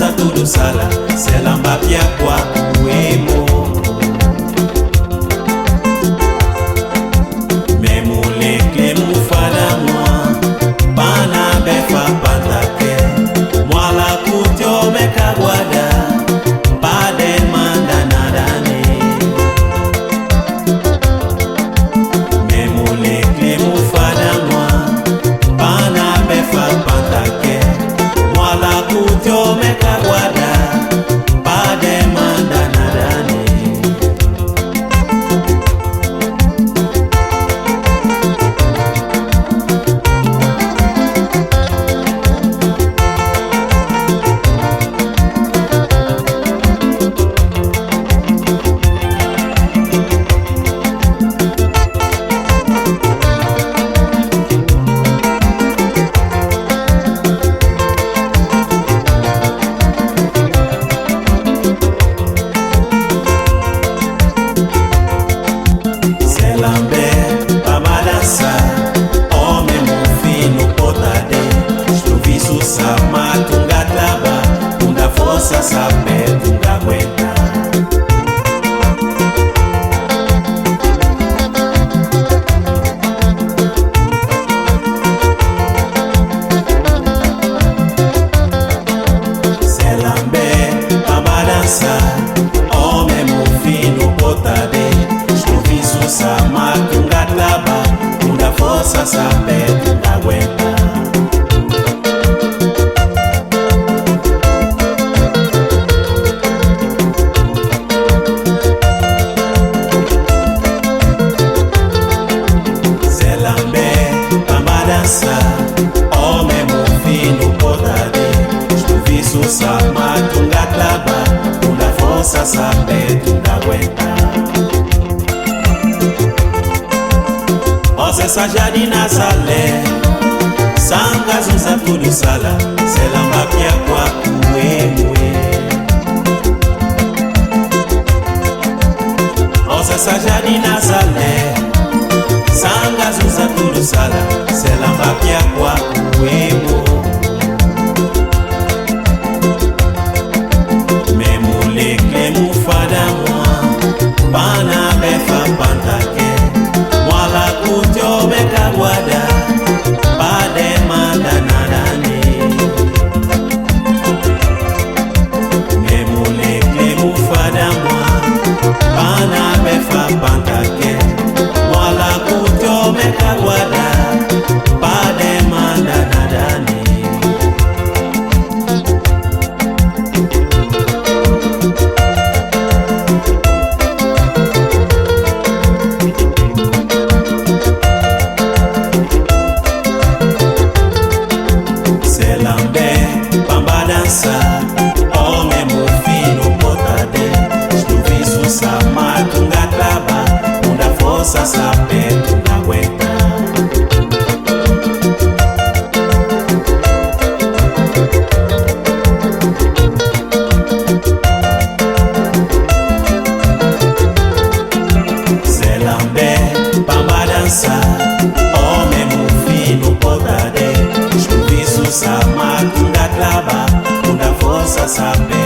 usa tudo sala, selamba pia kwa kuemo. Memuleke mufana mwa, bana befa pantake, mwala kutyo mekagwada, bade manda nadane. Memuleke mufana mwa, bana befa pantake, mwala kutyo mekagwada, bade manda nadane. Sabe tunga kwenda Selambe babadansa ome mufino potade Stuvisu sama tunga tlaba tunga fosa sabe tunga kwenda ome mufino potade Stuvisu sama tunga tlaba tunga fosa sabe tunga kwenda Ose sajadi na sale Sanga zunza tudu sala Selamba pia kwa kuemwe Ose sajadi na sale Sanga zuza tudu sala Selamba pia kwa kuemo Memuleke mufada mwa Bana befa pantake Mwala kutyo mekagwada Bade manda nadane Memuleke mufada mwa Bana befa pantake Mwala kutyo mekagwada Bade manda nadane Selambe bambadansa ome mufino potade Stuvisu sama tunga tlaba Munda fosa sape tunga kwenda Selambe bambadansa ome mufino potade Stuvisu sama tunga tlaba Munda fosa sape